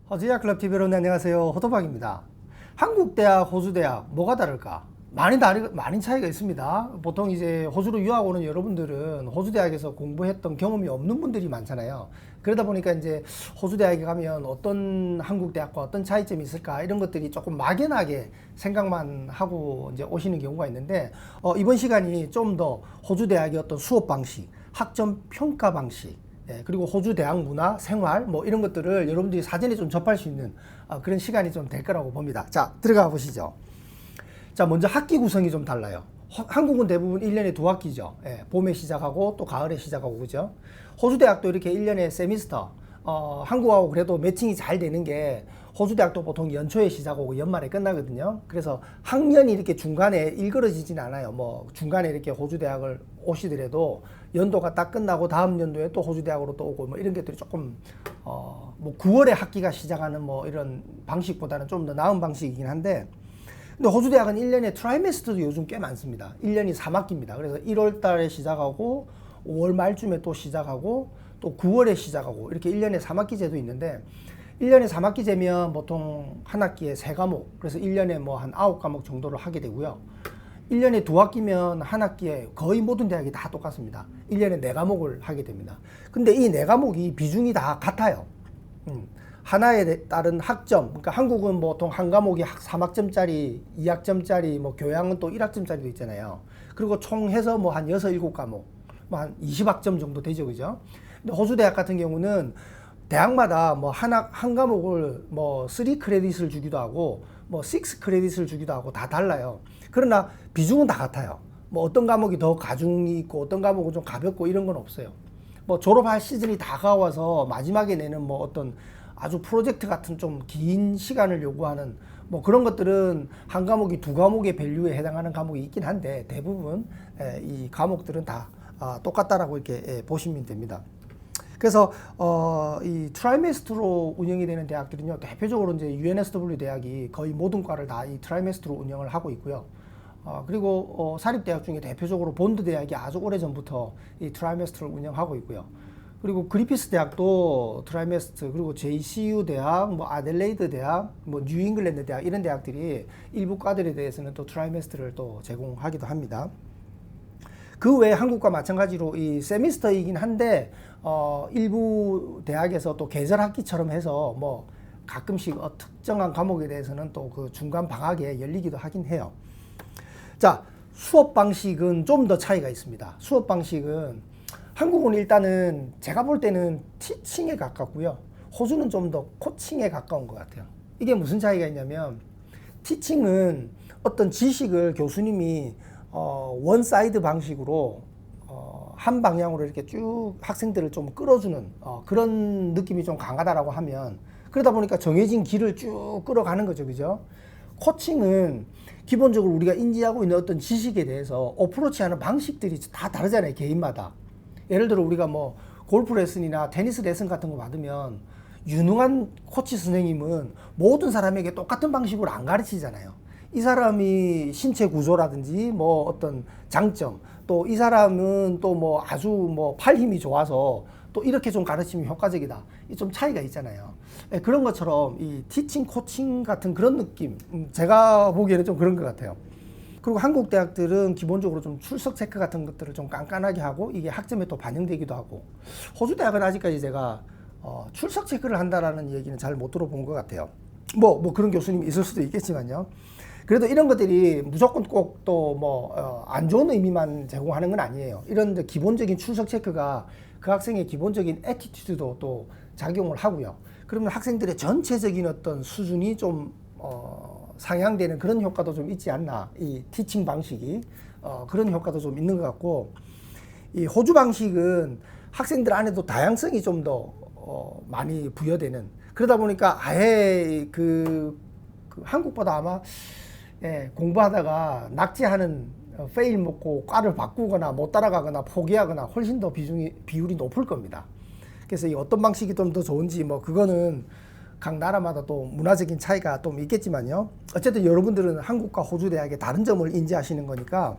허지야클럽 TV 여러분 안녕하세요. 호토박입니다. 한국 대학, 호주 대학 뭐가 다를까? 많이 차이가 있습니다. 보통 이제 호주로 유학 오는 여러분들은 호주 대학에서 공부했던 경험이 없는 분들이 많잖아요. 그러다 보니까 이제 호주 대학에 가면 어떤 한국 대학과 어떤 차이점이 있을까 이런 것들이 조금 막연하게 생각만 하고 이제 오시는 경우가 있는데 이번 시간이 좀 더 호주 대학의 어떤 수업 방식, 학점 평가 방식 그리고 호주 대학 문화, 생활 뭐 이런 것들을 여러분들이 사전에 좀 접할 수 있는 그런 시간이 좀 될 거라고 봅니다. 자, 들어가 보시죠. 자, 먼저 학기 구성이 좀 달라요. 한국은 대부분 1년에 2학기죠. 봄에 시작하고 또 가을에 시작하고 그죠? 호주 대학도 이렇게 1년에 세미스터 한국하고 그래도 매칭이 잘 되는 게 호주 대학도 보통 연초에 시작하고 연말에 끝나거든요. 그래서 학년이 이렇게 중간에 일그러지진 않아요. 뭐 중간에 이렇게 호주 대학을 오시더라도 연도가 딱 끝나고 다음 연도에 또 호주 대학으로 또 오고 뭐 이런 것들이 조금 뭐 9월에 학기가 시작하는 뭐 이런 방식보다는 좀 더 나은 방식이긴 한데, 근데 호주 대학은 1년에 트라이메스터도 요즘 꽤 많습니다. 1년이 3학기입니다. 그래서 1월 달에 시작하고 5월 말쯤에 또 시작하고 또 9월에 시작하고 이렇게 1년에 3학기제도 있는데, 1년에 3학기제면 보통 한 학기에 3과목, 그래서 1년에 뭐 한 9과목 정도를 하게 되고요. 1년에 2학기면 한 학기에 거의 모든 대학이 다 똑같습니다. 1년에 4과목을 하게 됩니다. 근데 이 4과목이 비중이 다 같아요. 하나에 따른 학점, 그러니까 한국은 보통 한 과목이 3학점짜리, 2학점짜리, 뭐 교양은 또 1학점짜리도 있잖아요. 그리고 총 해서 뭐 한 6, 7과목, 뭐 한 20학점 정도 되죠, 그죠? 근데 호주 대학 같은 경우는 대학마다 뭐 한 과목을 뭐 3 크레딧을 주기도 하고 뭐 6 크레딧을 주기도 하고 다 달라요. 그러나 비중은 다 같아요. 뭐 어떤 과목이 더 가중이 있고 어떤 과목은 좀 가볍고 이런 건 없어요. 뭐 졸업할 시즌이 다가와서 마지막에 내는 뭐 어떤 아주 프로젝트 같은 좀 긴 시간을 요구하는 뭐 그런 것들은 한 과목이 2과목의 밸류에 해당하는 과목이 있긴 한데, 대부분 이 과목들은 다 똑같다라고 이렇게 보시면 됩니다. 그래서 이 트라이메스터로 운영이 되는 대학들은요, 대표적으로 이제 UNSW 대학이 거의 모든 과를 다 이 트라이메스터로 운영을 하고 있고요. 그리고 사립대학 중에 대표적으로 본드 대학이 아주 오래전부터 이 트라이메스터를 운영하고 있고요. 그리고 그리피스 대학도 트라이메스터, 그리고 JCU 대학, 뭐 아델레이드 대학, 뭐 뉴잉글랜드 대학, 이런 대학들이 일부 과들에 대해서는 또 트라이메스터를 또 제공하기도 합니다. 그 외에 한국과 마찬가지로 이 세미스터이긴 한데 일부 대학에서 또 계절 학기처럼 해서 뭐 가끔씩 특정한 과목에 대해서는 또 그 중간 방학에 열리기도 하긴 해요. 자, 수업 방식은 좀 더 차이가 있습니다. 수업 방식은 한국은 일단은 제가 볼 때는 티칭에 가깝고요. 호주는 좀 더 코칭에 가까운 것 같아요. 이게 무슨 차이가 있냐면, 티칭은 어떤 지식을 교수님이 원사이드 방식으로 한 방향으로 이렇게 쭉 학생들을 좀 끌어주는 그런 느낌이 좀 강하다라고 하면, 그러다 보니까 정해진 길을 쭉 끌어가는 거죠, 그죠? 코칭은 기본적으로 우리가 인지하고 있는 어떤 지식에 대해서 어프로치하는 방식들이 다 다르잖아요, 개인마다. 예를 들어 우리가 뭐 골프 레슨이나 테니스 레슨 같은 거 받으면 유능한 코치 선생님은 모든 사람에게 똑같은 방식으로 안 가르치잖아요. 이 사람이 신체 구조라든지 뭐 어떤 장점, 또 이 사람은 또 뭐 아주 뭐 팔 힘이 좋아서 또 이렇게 좀 가르치면 효과적이다. 이 좀 차이가 있잖아요. 그런 것처럼 이 티칭, 코칭 같은 그런 느낌, 제가 보기에는 좀 그런 것 같아요. 그리고 한국 대학들은 기본적으로 좀 출석 체크 같은 것들을 좀 깐깐하게 하고 이게 학점에 또 반영되기도 하고, 호주 대학은 아직까지 제가 출석 체크를 한다라는 얘기는 잘 못 들어본 것 같아요. 뭐 그런 교수님이 있을 수도 있겠지만요. 그래도 이런 것들이 무조건 꼭 또 뭐 안 좋은 의미만 제공하는 건 아니에요. 이런 기본적인 출석 체크가 그 학생의 기본적인 애티튜드도 또 작용을 하고요. 그러면 학생들의 전체적인 어떤 수준이 좀 상향되는 그런 효과도 좀 있지 않나, 이 티칭 방식이 그런 효과도 좀 있는 것 같고, 이 호주 방식은 학생들 안에도 다양성이 좀 더 많이 부여되는, 그러다 보니까 아예 그 한국보다 아마 공부하다가 낙제하는 페일 먹고 과를 바꾸거나 못 따라가거나 포기하거나 훨씬 더 비율이 높을 겁니다. 그래서 이 어떤 방식이 좀 더 좋은지 뭐 그거는 각 나라마다 또 문화적인 차이가 좀 있겠지만요. 어쨌든 여러분들은 한국과 호주 대학의 다른 점을 인지하시는 거니까.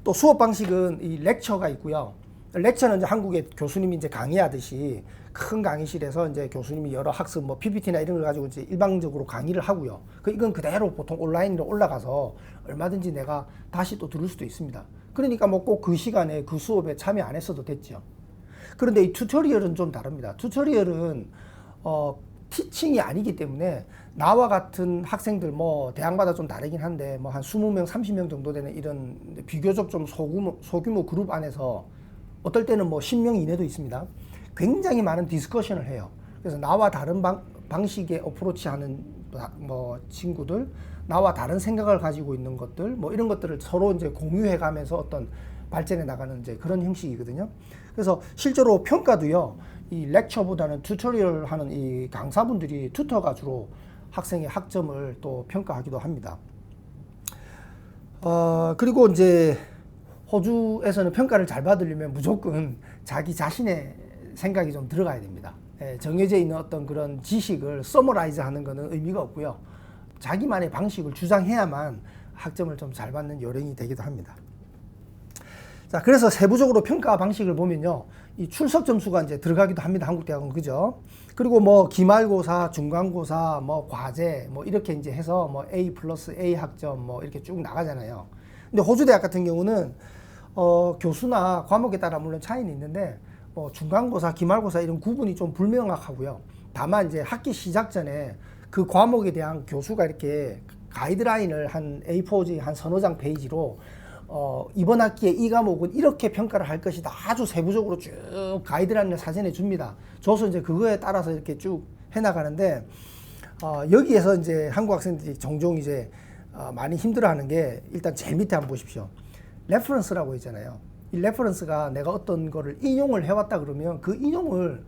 또 수업 방식은 이 렉처가 있고요. 렉처는 이제 한국의 교수님이 이제 강의하듯이 큰 강의실에서 이제 교수님이 여러 학습 뭐 PPT나 이런 걸 가지고 이제 일방적으로 강의를 하고요. 이건 그대로 보통 온라인으로 올라가서 얼마든지 내가 다시 또 들을 수도 있습니다. 그러니까 뭐 꼭 그 시간에 그 수업에 참여 안 했어도 됐죠. 그런데 이 튜토리얼은 좀 다릅니다. 튜토리얼은 티칭이 아니기 때문에 나와 같은 학생들 뭐 대학마다 좀 다르긴 한데 뭐 한 20명, 30명 정도 되는 이런 비교적 좀 소규모 그룹 안에서 어떨 때는 뭐 10명 이내도 있습니다. 굉장히 많은 디스커션을 해요. 그래서 나와 다른 방식의 어프로치 하는 뭐 친구들, 나와 다른 생각을 가지고 있는 것들, 뭐 이런 것들을 서로 이제 공유해 가면서 어떤 발전해 나가는 이제 그런 형식이거든요. 그래서 실제로 평가도요, 이 렉처보다는 튜토리얼 하는 이 강사분들이 튜터가 주로 학생의 학점을 또 평가하기도 합니다. 그리고 이제 호주에서는 평가를 잘 받으려면 무조건 자기 자신의 생각이 좀 들어가야 됩니다. 정해져 있는 어떤 그런 지식을 서머라이즈 하는 것은 의미가 없고요. 자기만의 방식을 주장해야만 학점을 좀 잘 받는 요령이 되기도 합니다. 자, 그래서 세부적으로 평가 방식을 보면요, 이 출석 점수가 이제 들어가기도 합니다. 한국 대학은 그죠? 그리고 뭐 기말고사, 중간고사, 뭐 과제, 뭐 이렇게 이제 해서 뭐 A 플러스 A 학점 뭐 이렇게 쭉 나가잖아요. 근데 호주 대학 같은 경우는 교수나 과목에 따라 물론 차이는 있는데 뭐 중간고사, 기말고사 이런 구분이 좀 불명확하고요. 다만 이제 학기 시작 전에 그 과목에 대한 교수가 이렇게 가이드라인을 한 A4지 한 서너 장 페이지로 이번 학기에 이 과목은 이렇게 평가를 할 것이다. 아주 세부적으로 쭉 가이드라인을 사전에 줍니다. 줘서 이제 그거에 따라서 이렇게 쭉 해나가는데, 여기에서 이제 한국 학생들이 종종 이제 많이 힘들어하는 게, 일단 제일 밑에 한번 보십시오. 레퍼런스라고 있잖아요. 이 레퍼런스가 내가 어떤 거를 인용을 해왔다 그러면 그 인용을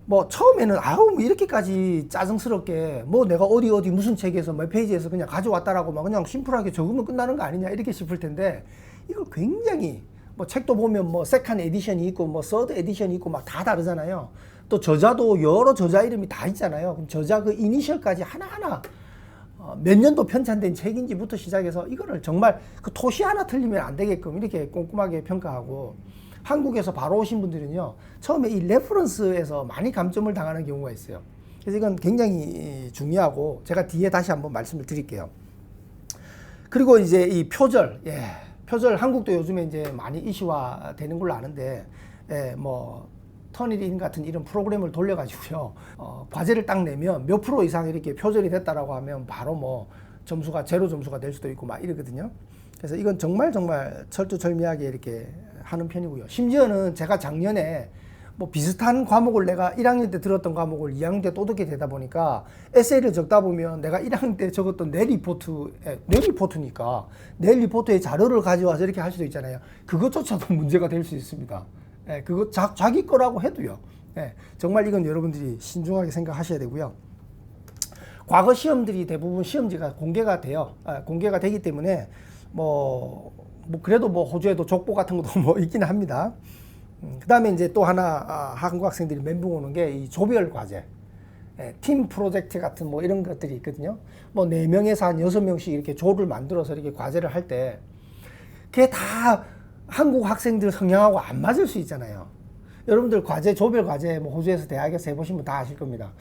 뭐 처음에는 아우 뭐 이렇게까지 짜증스럽게 뭐 내가 어디 무슨 책에서 몇 페이지에서 그냥 가져왔다라고 막 그냥 심플하게 적으면 끝나는 거 아니냐 이렇게 싶을 텐데, 이걸 굉장히 뭐 책도 보면 뭐 세컨 에디션이 있고 뭐 서드 에디션이 있고 막 다 다르잖아요. 또 저자도 여러 저자 이름이 다 있잖아요. 그럼 저자 그 이니셜까지 하나하나 몇 년도 편찬된 책인지부터 시작해서 이거를 정말 그 토시 하나 틀리면 안 되게끔 이렇게 꼼꼼하게 평가하고, 한국에서 바로 오신 분들은요, 처음에 이 레퍼런스에서 많이 감점을 당하는 경우가 있어요. 그래서 이건 굉장히 중요하고 제가 뒤에 다시 한번 말씀을 드릴게요. 그리고 이제 이 표절, 표절 한국도 요즘에 이제 많이 이슈화 되는 걸로 아는데, 뭐 터니린 같은 이런 프로그램을 돌려가지고요, 과제를 딱 내면 몇 프로 이상 이렇게 표절이 됐다라고 하면 바로 뭐 점수가 제로 점수가 될 수도 있고 막 이러거든요. 그래서 이건 정말 철두철미하게 이렇게 하는 편이고요. 심지어는 제가 작년에 뭐 비슷한 과목을 내가 1학년 때 들었던 과목을 2학년 때 또 듣게 되다 보니까 에세이를 적다 보면 내가 1학년 때 적었던 내 리포트니까 내 리포트의 자료를 가져와서 이렇게 할 수도 있잖아요. 그것조차도 문제가 될 수 있습니다. 그거 자기 거라고 해도요. 정말 이건 여러분들이 신중하게 생각하셔야 되고요. 과거 시험들이 대부분 시험지가 공개가 돼요. 공개가 되기 때문에 뭐 그래도 뭐 호주에도 족보 같은 것도 뭐 있기는 합니다. 그 다음에 이제 또 하나 한국 학생들이 멘붕 오는 게 이 조별 과제, 팀 프로젝트 같은 뭐 이런 것들이 있거든요. 뭐 4명에서 한 6명씩 이렇게 조를 만들어서 이렇게 과제를 할 때 그게 다 한국 학생들 성향하고 안 맞을 수 있잖아요. 여러분들 과제, 조별 과제 뭐 호주에서 대학에서 해보시면 다 아실 겁니다.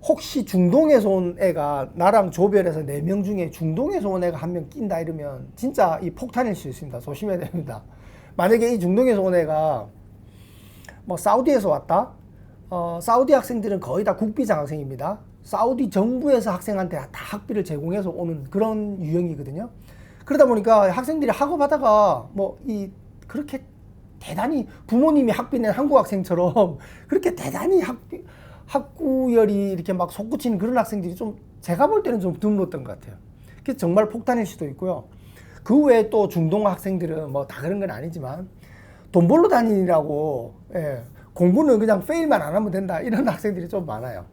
혹시 중동에서 온 애가 나랑 조별해서 4명 중에 중동에서 온 애가 1명 낀다 이러면 진짜 이 폭탄일 수 있습니다. 조심해야 됩니다. 만약에 이 중동에서 온 애가 뭐 사우디에서 왔다? 사우디 학생들은 거의 다 국비장 학생입니다. 사우디 정부에서 학생한테 다 학비를 제공해서 오는 그런 유형이거든요. 그러다 보니까 학생들이 학업하다가 뭐 그렇게 대단히 부모님이 학비 낸 한국 학생처럼 그렇게 대단히 학구열이 이렇게 막 솟구치는 그런 학생들이 좀 제가 볼 때는 좀 드물었던 것 같아요. 그래서 정말 폭탄일 수도 있고요. 그 외에 또 중동 학생들은 뭐 다 그런 건 아니지만 돈 벌러 다니라고 공부는 그냥 페일만 안 하면 된다 이런 학생들이 좀 많아요.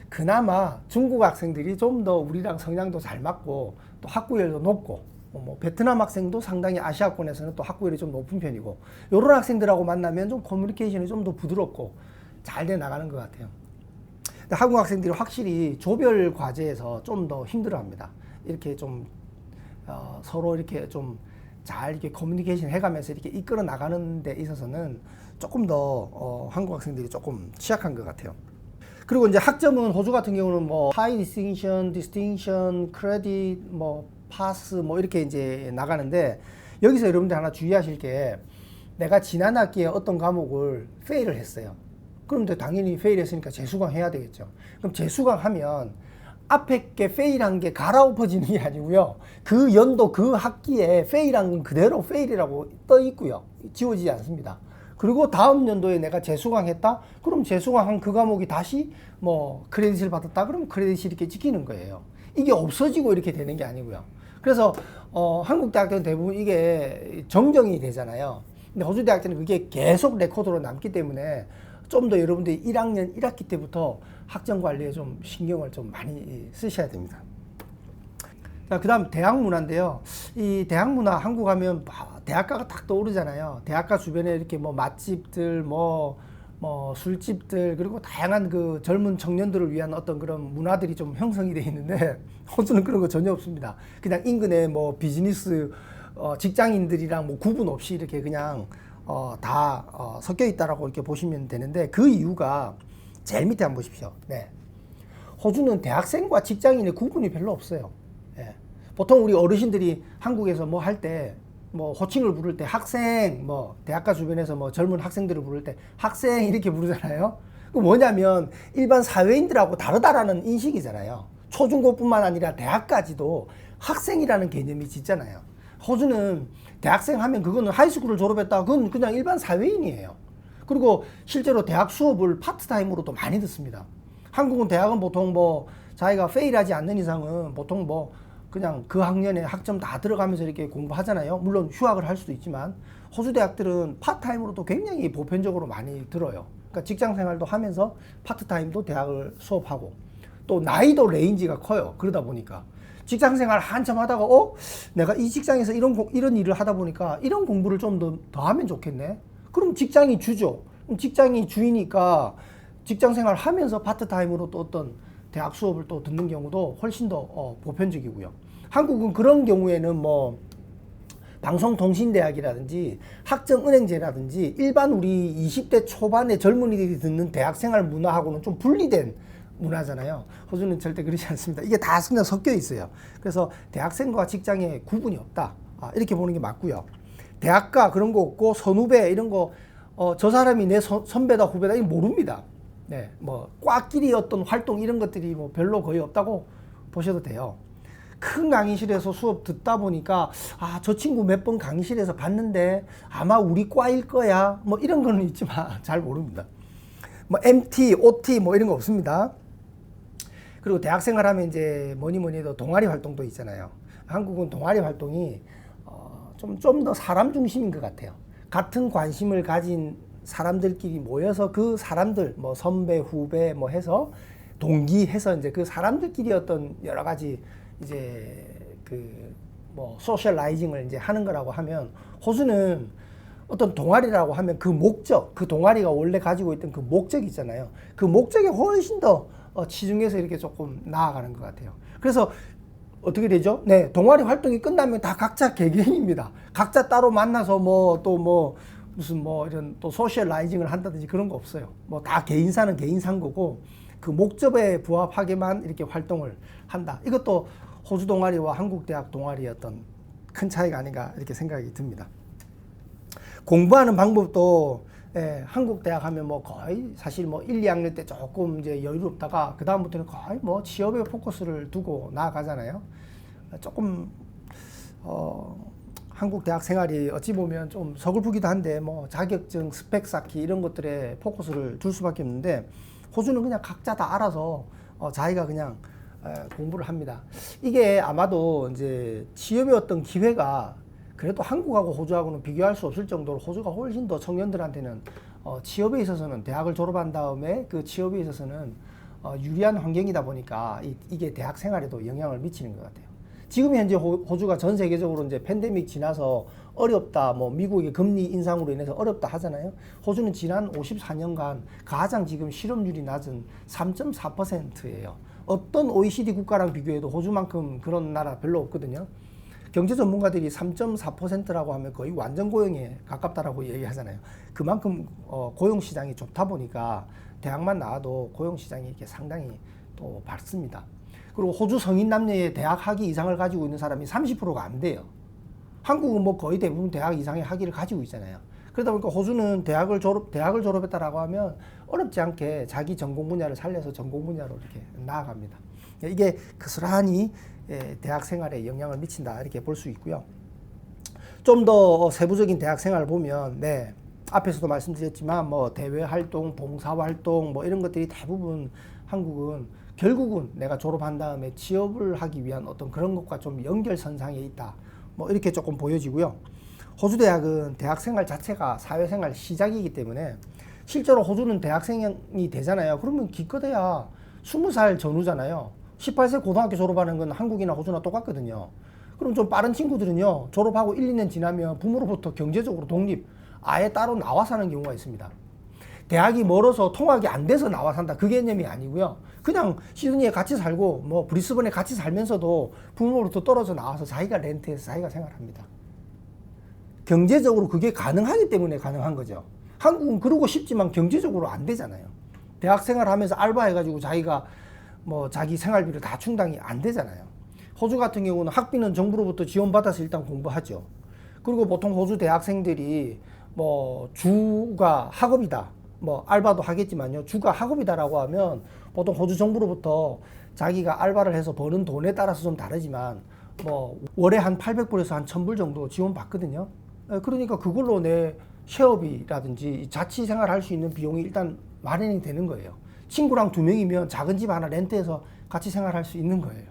그나마 중국 학생들이 좀 더 우리랑 성향도 잘 맞고 또 학구열도 높고, 뭐 베트남 학생도 상당히 아시아권에서는 또 학구열이 좀 높은 편이고, 이런 학생들하고 만나면 좀 커뮤니케이션이 좀 더 부드럽고 잘 돼 나가는 것 같아요. 근데 한국 학생들이 확실히 조별 과제에서 좀 더 힘들어합니다. 이렇게 좀 서로 이렇게 좀 잘 이렇게 커뮤니케이션 해가면서 이렇게 이끌어 나가는 데 있어서는 조금 더 한국 학생들이 조금 취약한 것 같아요. 그리고 이제 학점은 호주 같은 경우는 뭐 high distinction, distinction, credit, 뭐 pass 뭐 이렇게 이제 나가는데 여기서 여러분들 하나 주의하실 게 내가 지난 학기에 어떤 과목을 페일을 했어요. 그럼 당연히 페일했으니까 재수강해야 되겠죠. 그럼 재수강하면 앞에 게 페일한 게 갈아엎어지는 게 아니고요. 그 연도 그 학기에 페일한 건 그대로 페일이라고 떠 있고요. 지워지지 않습니다. 그리고 다음 연도에 내가 재수강했다? 그럼 재수강한 그 과목이 다시 뭐 크레딧을 받았다? 그럼 크레딧이 이렇게 찍히는 거예요. 이게 없어지고 이렇게 되는 게 아니고요. 그래서 한국 대학교는 대부분 이게 정정이 되잖아요. 근데 호주 대학교는 그게 계속 레코드로 남기 때문에 좀 더 여러분들이 1학년 1학기 때부터 학점 관리에 좀 신경을 좀 많이 쓰셔야 됩니다. 자, 그 다음 대학 문화인데요. 이 대학 문화 한국 하면 대학가가 딱 떠오르잖아요. 대학가 주변에 이렇게 뭐 맛집들, 뭐 술집들, 그리고 다양한 그 젊은 청년들을 위한 어떤 그런 문화들이 좀 형성이 돼 있는데 호주는 그런 거 전혀 없습니다. 그냥 인근에 뭐 비즈니스 직장인들이랑 뭐 구분 없이 이렇게 그냥 다 섞여 있다라고 이렇게 보시면 되는데 그 이유가 제일 밑에 한번 보십시오. 네. 호주는 대학생과 직장인의 구분이 별로 없어요. 예. 보통 우리 어르신들이 한국에서 뭐 할 때 뭐 호칭을 부를 때 학생, 뭐 대학가 주변에서 뭐 젊은 학생들을 부를 때 학생 이렇게 부르잖아요. 그 뭐냐면 일반 사회인들하고 다르다라는 인식이잖아요. 초중고뿐만 아니라 대학까지도 학생이라는 개념이 짙잖아요. 호주는 대학생 하면 그거는 하이스쿨을 졸업했다. 그건 그냥 일반 사회인이에요. 그리고 실제로 대학 수업을 파트타임으로도 많이 듣습니다. 한국은 대학은 보통 뭐 자기가 페일하지 않는 이상은 보통 뭐 그냥 그 학년에 학점 다 들어가면서 이렇게 공부하잖아요. 물론 휴학을 할 수도 있지만 호주 대학들은 파트타임으로도 굉장히 보편적으로 많이 들어요. 그러니까 직장 생활도 하면서 파트타임도 대학을 수업하고 또 나이도 레인지가 커요. 그러다 보니까 직장 생활 한참 하다가 내가 이 직장에서 이런 일을 하다 보니까 이런 공부를 좀 더 하면 좋겠네. 그럼 직장이 주죠. 그럼 직장이 주이니까 직장 생활 하면서 파트타임으로 또 어떤 대학 수업을 또 듣는 경우도 훨씬 더 보편적이고요. 한국은 그런 경우에는 뭐 방송통신대학이라든지 학점은행제라든지 일반 우리 20대 초반의 젊은이들이 듣는 대학생활 문화하고는 좀 분리된 문화잖아요. 호주는 절대 그렇지 않습니다. 이게 다 그냥 섞여 있어요. 그래서 대학생과 직장에 구분이 없다. 이렇게 보는 게 맞고요. 대학가 그런 거 없고 선후배 이런 거 저 사람이 내 선배다 후배다 이거 모릅니다. 네, 뭐 과끼리 어떤 활동 이런 것들이 뭐 별로 거의 없다고 보셔도 돼요. 큰 강의실에서 수업 듣다 보니까 저 친구 몇 번 강의실에서 봤는데 아마 우리 과일 거야 뭐 이런 거는 있지만 잘 모릅니다. 뭐 MT, OT 뭐 이런 거 없습니다. 그리고 대학생활 하면 이제 뭐니 해도 동아리 활동도 있잖아요. 한국은 동아리 활동이 좀 더 사람 중심인 것 같아요. 같은 관심을 가진 사람들끼리 모여서 그 사람들 뭐 선배 후배 뭐 해서 동기 해서 이제 그 사람들끼리 어떤 여러 가지 이제 그 뭐 소셜라이징을 이제 하는 거라고 하면 호주는 어떤 동아리라고 하면 그 목적, 그 동아리가 원래 가지고 있던 그 목적이 있잖아요. 그 목적에 훨씬 더 치중해서 이렇게 조금 나아가는 것 같아요. 그래서 어떻게 되죠? 네, 동아리 활동이 끝나면 다 각자 개개인입니다. 각자 따로 만나서 뭐 또 뭐 무슨 뭐 이런 또 소셜라이징을 한다든지 그런 거 없어요. 뭐 다 개인사는 개인사인 거고 그 목적에 부합하게만 이렇게 활동을 한다. 이것도 호주 동아리와 한국 대학 동아리의 어떤 큰 차이가 아닌가 이렇게 생각이 듭니다. 공부하는 방법도 한국 대학 하면 뭐 거의 사실 뭐 1, 2학년 때 조금 이제 여유롭다가 그 다음부터는 거의 뭐 취업에 포커스를 두고 나아가잖아요. 조금 한국 대학 생활이 어찌 보면 좀 서글프기도 한데 뭐 자격증, 스펙 쌓기 이런 것들에 포커스를 둘 수밖에 없는데 호주는 그냥 각자 다 알아서 자기가 그냥 공부를 합니다. 이게 아마도 이제 취업의 어떤 기회가 그래도 한국하고 호주하고는 비교할 수 없을 정도로 호주가 훨씬 더 청년들한테는 취업에 있어서는 대학을 졸업한 다음에 그 취업에 있어서는 유리한 환경이다 보니까 이게 대학 생활에도 영향을 미치는 것 같아요. 지금 현재 호주가 전 세계적으로 이제 팬데믹 지나서 어렵다, 뭐 미국의 금리 인상으로 인해서 어렵다 하잖아요. 호주는 지난 54년간 가장 지금 실업률이 낮은 3.4%예요. 어떤 OECD 국가랑 비교해도 호주만큼 그런 나라 별로 없거든요. 경제 전문가들이 3.4%라고 하면 거의 완전 고용에 가깝다라고 얘기하잖아요. 그만큼 고용 시장이 좋다 보니까 대학만 나와도 고용 시장이 이렇게 상당히 또 밝습니다. 그리고 호주 성인 남녀의 대학 학위 이상을 가지고 있는 사람이 30%가 안 돼요. 한국은 뭐 거의 대부분 대학 이상의 학위를 가지고 있잖아요. 그러다 보니까 호주는 대학을 졸업했다라고 하면 어렵지 않게 자기 전공 분야를 살려서 전공 분야로 이렇게 나아갑니다. 이게 고스란히 대학 생활에 영향을 미친다 이렇게 볼 수 있고요. 좀 더 세부적인 대학 생활을 보면 앞에서도 말씀드렸지만 뭐 대외 활동, 봉사 활동 뭐 이런 것들이 대부분 한국은 결국은 내가 졸업한 다음에 취업을 하기 위한 어떤 그런 것과 좀 연결선상에 있다. 뭐 이렇게 조금 보여지고요. 호주 대학은 대학 생활 자체가 사회생활 시작이기 때문에 실제로 호주는 대학생이 되잖아요. 그러면 기껏해야 20살 전후잖아요. 18세 고등학교 졸업하는 건 한국이나 호주나 똑같거든요. 그럼 좀 빠른 친구들은요, 졸업하고 1, 2년 지나면 부모로부터 경제적으로 독립, 아예 따로 나와 사는 경우가 있습니다. 대학이 멀어서 통학이 안 돼서 나와 산다, 그 개념이 아니고요. 그냥 시드니에 같이 살고 뭐 브리스번에 같이 살면서도 부모로부터 떨어져 나와서 자기가 렌트해서 자기가 생활합니다. 경제적으로 그게 가능하기 때문에 가능한 거죠. 한국은 그러고 싶지만 경제적으로 안 되잖아요. 대학 생활하면서 알바해가지고 자기가 뭐 자기 생활비를 다 충당이 안 되잖아요. 호주 같은 경우는 학비는 정부로부터 지원받아서 일단 공부하죠. 그리고 보통 호주 대학생들이 뭐 주가 학업이다, 뭐 알바도 하겠지만요, 주가 학업이다라고 하면 보통 호주 정부로부터 자기가 알바를 해서 버는 돈에 따라서 좀 다르지만 뭐 월에 한 800불에서 한 1000불 정도 지원받거든요. 그러니까 그걸로 내 쉐어비라든지 자취 생활할 수 있는 비용이 일단 마련이 되는 거예요. 친구랑 2명이면 작은 집 하나 렌트해서 같이 생활할 수 있는 거예요.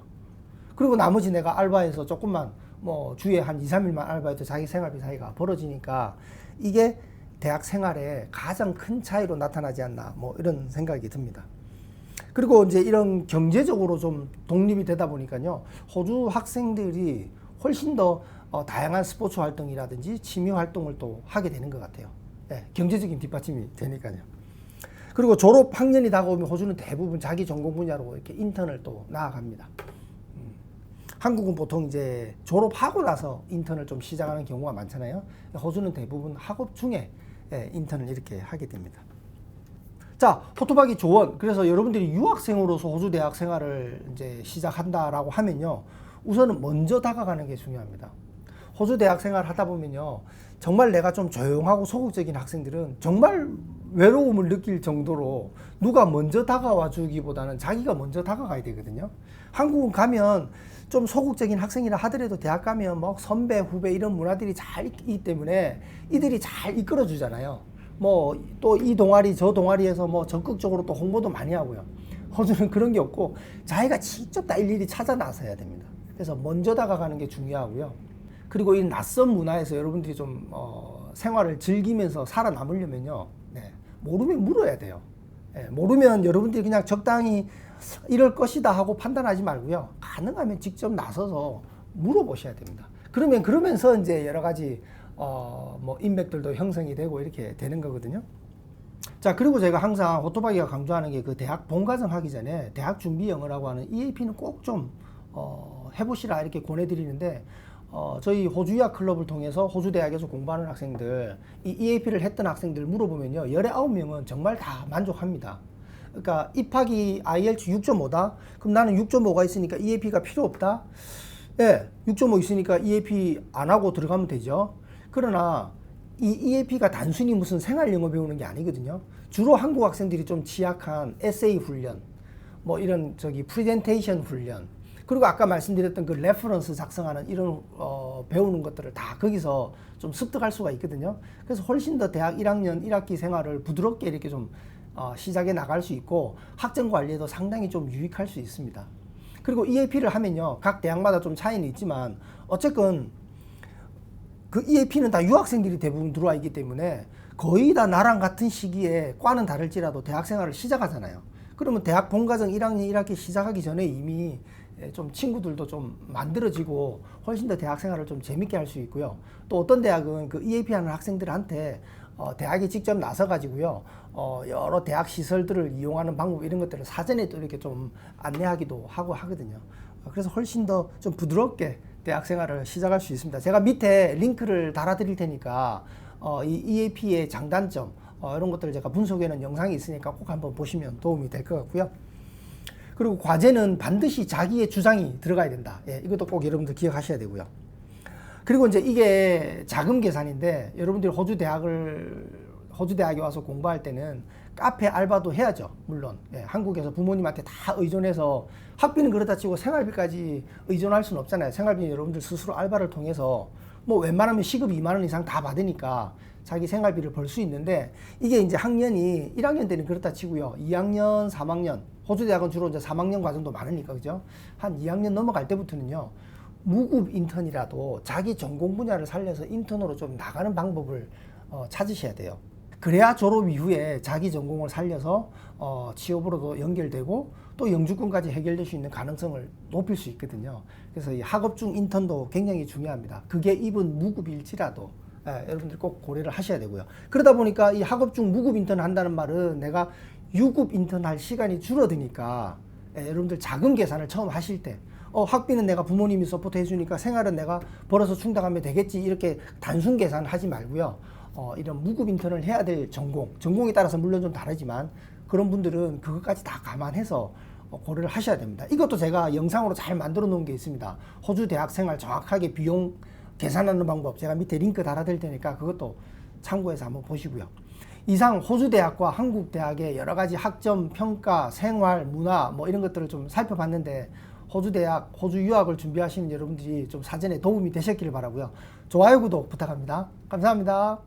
그리고 나머지 내가 알바해서 조금만 뭐 주에 한 2, 3일만 알바해도 자기 생활비 사이가 벌어지니까 이게 대학 생활에 가장 큰 차이로 나타나지 않나, 뭐 이런 생각이 듭니다. 그리고 이제 이런 경제적으로 좀 독립이 되다 보니까요, 호주 학생들이 훨씬 더 다양한 스포츠 활동이라든지 취미 활동을 또 하게 되는 것 같아요. 경제적인 뒷받침이 되니까요. 그리고 졸업 학년이 다가오면 호주는 대부분 자기 전공 분야로 이렇게 인턴을 또 나아갑니다. 한국은 보통 이제 졸업하고 나서 인턴을 좀 시작하는 경우가 많잖아요. 호주는 대부분 학업 중에 인턴을 이렇게 하게 됩니다. 자, 호토박이 조언. 그래서 여러분들이 유학생으로서 호주 대학 생활을 이제 시작한다라고 하면요, 우선은 먼저 다가가는 게 중요합니다. 호주 대학 생활 하다 보면요, 정말 내가 좀 조용하고 소극적인 학생들은 정말 외로움을 느낄 정도로 누가 먼저 다가와 주기보다는 자기가 먼저 다가가야 되거든요. 한국은 가면 좀 소극적인 학생이라 하더라도 대학 가면 뭐 선배, 후배 이런 문화들이 잘 있기 때문에 이들이 잘 이끌어 주잖아요. 뭐 또 이 동아리 저 동아리에서 뭐 적극적으로 또 홍보도 많이 하고요. 호주는 그런 게 없고 자기가 직접 다 일일이 찾아 나서야 됩니다. 그래서 먼저 다가가는 게 중요하고요. 그리고 이 낯선 문화에서 여러분들이 좀 생활을 즐기면서 살아남으려면요, 모르면 물어야 돼요. 모르면 여러분들이 그냥 적당히 이럴 것이다 하고 판단하지 말고요, 가능하면 직접 나서서 물어보셔야 됩니다. 그러면서 이제 여러 가지 뭐 인맥들도 형성이 되고 이렇게 되는 거거든요. 자, 그리고 제가 항상 호토바기가 강조하는 게 그 대학 본과정 하기 전에 대학 준비 영어라고 하는 EAP는 꼭 좀 해보시라 이렇게 권해드리는데, 저희 호주 유학 클럽을 통해서 호주 대학에서 공부하는 학생들, 이 EAP를 했던 학생들 물어보면요, 19명은 정말 다 만족합니다. 그러니까 입학이 IELTS 6.5다? 그럼 나는 6.5가 있으니까 EAP가 필요 없다? 6.5 있으니까 EAP 안 하고 들어가면 되죠. 그러나 이 EAP가 단순히 무슨 생활 영어 배우는 게 아니거든요. 주로 한국 학생들이 좀 취약한 에세이 훈련, 뭐 이런 프레젠테이션 훈련, 그리고 아까 말씀드렸던 그 레퍼런스 작성하는 이런 배우는 것들을 다 거기서 좀 습득할 수가 있거든요. 그래서 훨씬 더 대학 1학년 1학기 생활을 부드럽게 이렇게 좀 시작해 나갈 수 있고 학점 관리에도 상당히 좀 유익할 수 있습니다. 그리고 EAP를 하면요, 각 대학마다 좀 차이는 있지만 어쨌건 그 EAP는 다 유학생들이 대부분 들어와 있기 때문에 거의 다 나랑 같은 시기에 과는 다를지라도 대학 생활을 시작하잖아요. 그러면 대학 본과정 1학년 1학기 시작하기 전에 이미 좀 친구들도 좀 만들어지고 훨씬 더 대학 생활을 좀 재밌게 할 수 있고요. 또 어떤 대학은 그 EAP 하는 학생들한테 대학에 직접 나서 가지고요, 여러 대학 시설들을 이용하는 방법 이런 것들을 사전에 또 이렇게 좀 안내하기도 하고 하거든요. 그래서 훨씬 더 좀 부드럽게 대학 생활을 시작할 수 있습니다. 제가 밑에 링크를 달아드릴 테니까 이 EAP의 장단점 이런 것들을 제가 분석해놓은 영상이 있으니까 꼭 한번 보시면 도움이 될 것 같고요. 그리고 과제는 반드시 자기의 주장이 들어가야 된다. 예, 이것도 꼭 여러분들 기억하셔야 되고요. 그리고 이제 이게 자금 계산인데 여러분들이 호주 대학에 와서 공부할 때는 카페 알바도 해야죠. 물론 예, 한국에서 부모님한테 다 의존해서 학비는 그렇다 치고 생활비까지 의존할 수는 없잖아요. 생활비는 여러분들 스스로 알바를 통해서 뭐 웬만하면 시급 2만 원 이상 다 받으니까 자기 생활비를 벌 수 있는데 이게 이제 학년이 1학년 때는 그렇다 치고요. 2학년, 3학년 호주 대학은 주로 이제 3학년 과정도 많으니까 그죠? 한 2학년 넘어갈 때부터는요. 무급 인턴이라도 자기 전공 분야를 살려서 인턴으로 좀 나가는 방법을 찾으셔야 돼요. 그래야 졸업 이후에 자기 전공을 살려서 취업으로도 연결되고 또 영주권까지 해결될 수 있는 가능성을 높일 수 있거든요. 그래서 이 학업 중 인턴도 굉장히 중요합니다. 그게 입은 무급일지라도 여러분들 꼭 고려를 하셔야 되고요. 그러다 보니까 이 학업 중 무급 인턴 한다는 말은 내가 유급 인턴 할 시간이 줄어드니까 여러분들 자금 계산을 처음 하실 때 학비는 내가 부모님이 서포트 해주니까 생활은 내가 벌어서 충당하면 되겠지 이렇게 단순 계산하지 말고요. 이런 무급 인턴을 해야 될 전공에 따라서 물론 좀 다르지만 그런 분들은 그것까지 다 감안해서 고려를 하셔야 됩니다. 이것도 제가 영상으로 잘 만들어 놓은 게 있습니다. 호주 대학 생활 정확하게 비용 계산하는 방법 제가 밑에 링크 달아드릴 테니까 그것도 참고해서 한번 보시고요. 이상 호주 대학과 한국 대학의 여러 가지 학점, 평가, 생활, 문화 뭐 이런 것들을 좀 살펴봤는데 호주 대학, 호주 유학을 준비하시는 여러분들이 좀 사전에 도움이 되셨기를 바라고요. 좋아요, 구독 부탁합니다. 감사합니다.